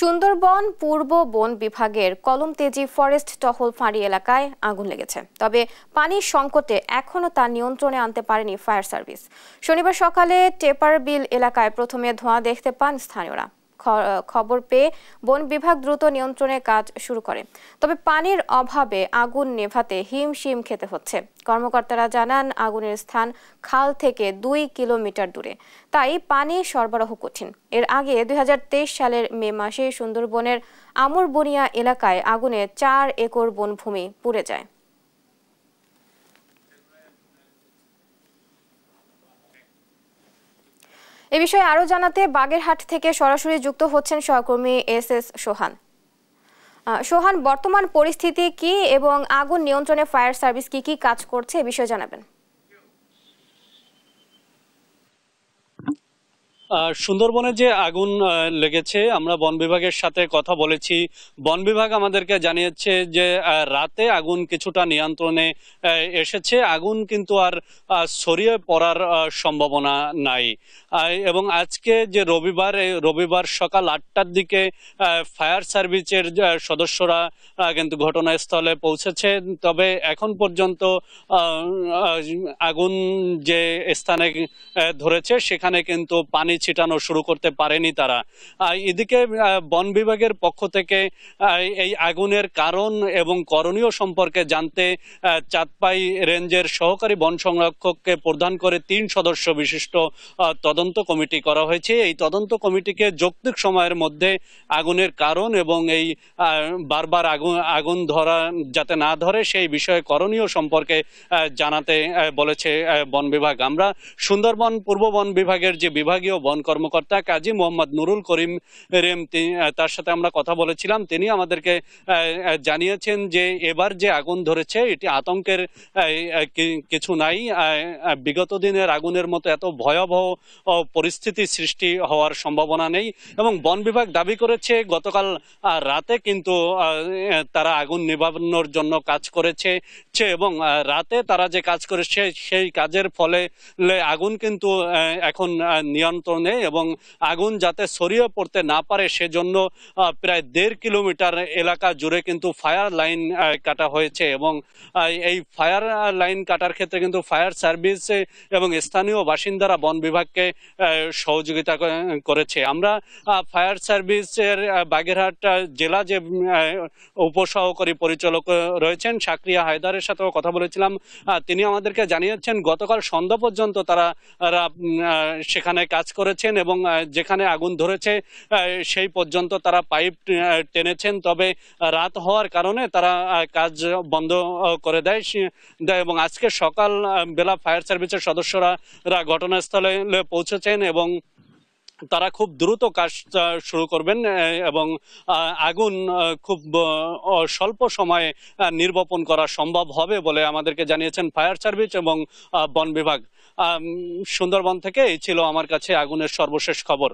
সুন্দরবন পূর্ব বন বিভাগের কলমতেজি ফরেস্ট টহল ফাঁড়ি এলাকায় আগুন লেগেছে। তবে পানির সংকটে এখনও তা নিয়ন্ত্রণে আনতে পারেনি ফায়ার সার্ভিস। শনিবার সকালে টেপারবিল এলাকায় প্রথমে ধোঁয়া দেখতে পান স্থানীয়রা। খবর পেয়ে বন বিভাগ দ্রুত নিয়ন্ত্রণের কাজ শুরু করে। তবে পানির অভাবে আগুন নেভাতে হিমশিম খেতে হচ্ছে। কর্মকর্তারা জানান, আগুনের স্থান খাল থেকে 2 কিলোমিটার দূরে, তাই পানি সরবরাহ কঠিন। এর আগে 2023 সালের মে মাসে সুন্দরবনের আমরবনিয়া এলাকায় আগুনে 4 একর বনভূমি পুড়ে যায়। এ বিষয়ে আরো জানাতে বাগেরহাট থেকে সরাসরি যুক্ত হচ্ছেন সহকর্মী এস সোহান। সোহান, বর্তমান পরিস্থিতি কি এবং আগুন নিয়ন্ত্রণে ফায়ার সার্ভিস কি কাজ করছে এ বিষয়ে জানাবেন। সুন্দরবনে যে আগুন লেগেছে, আমরা বন বিভাগের সাথে কথা বলেছি। বন বিভাগ আমাদেরকে জানিয়েছে যে রাতে আগুন কিছুটা নিয়ন্ত্রণে এসেছে, আগুন কিন্তু আর ছড়িয়ে পড়ার সম্ভাবনা নাই। এবং আজকে যে রবিবার সকাল 8টার দিকে ফায়ার সার্ভিসের সদস্যরা কিন্তু ঘটনাস্থলে পৌঁছেছে। তবে এখন পর্যন্ত আগুন যে স্থানে ধরেছে সেখানে কিন্তু পানি ছিটানো শুরু করতে পারেনি তারা। এদিকে বন বিভাগের পক্ষ থেকে এই আগুনের কারণ এবং করণীয় সম্পর্কে জানতে চাঁদপাই রেঞ্জের সহকারী বন সংরক্ষককে প্রধান করে 3 সদস্য বিশিষ্ট তদন্ত কমিটি করা হয়েছে। এই তদন্ত কমিটিকে যৌক্তিক সময়ের মধ্যে আগুনের কারণ এবং এই বারবার আগুন ধরা যাতে না ধরে সেই বিষয়ে করণীয় সম্পর্কে জানাতে বলেছে বন বিভাগ। আমরা সুন্দরবন পূর্ব বন বিভাগের যে বিভাগীয় বন কর্মকর্তা কাজী মোহাম্মদ নুরুল করিম রেম, তার সাথে আমরা কথা বলেছিলাম। তিনি আমাদেরকে জানিয়েছেন যে এবার যে আগুন ধরেছে এটি আতঙ্কের কিছু নাই। বিগত দিনের আগুনের মতো এত ভয়াবহ পরিস্থিতি সৃষ্টি হওয়ার সম্ভাবনা নেই। এবং বন বিভাগ দাবি করেছে গতকাল রাতে কিন্তু তারা আগুন নিভানোর জন্য কাজ করেছে এবং রাতে তারা যে কাজ করেছে সেই কাজের ফলে আগুন কিন্তু এখন নিয়ন্ত্রণে, এবং আগুন যাতে ছড়িয়ে পড়তে না পারে সেজন্য প্রায় 1.5 কিলোমিটার এলাকা জুড়ে কিন্তু ফায়ার লাইন কাটা হয়েছে। এবং এই ফায়ার লাইন কাটার ক্ষেত্রে কিন্তু ফায়ার সার্ভিস এবং স্থানীয় বাসিন্দারা বন বিভাগকে সহযোগিতা করেছে। আমরা ফায়ার সার্ভিসের বাগেরহাট জেলা যে উপসহকারী পরিচালক রয়েছেন শাকরিয়া হায়দারের সাথেও কথা বলেছিলাম। তিনি আমাদেরকে জানিয়েছেন গতকাল সন্ধ্যা পর্যন্ত তারা সেখানে কাজ করেছেন এবং যেখানে আগুন ধরেছে সেই পর্যন্ত তারা পাইপ টেনেছেন। তবে রাত হওয়ার কারণে তারা কাজ বন্ধ করে দেয় এবং আজকে সকাল বেলা ফায়ার সার্ভিসের সদস্যরা ঘটনাস্থলে পৌঁছেছেন এবং তারা খুব দ্রুত কাজ শুরু করবেন এবং আগুন খুব স্বল্প সময়ে নির্বাপন করা সম্ভব হবে বলে আমাদেরকে জানিয়েছেন ফায়ার সার্ভিস এবং বন বিভাগ। সুন্দরবন থেকে এই ছিল আমার কাছে আগুনের সর্বশেষ খবর।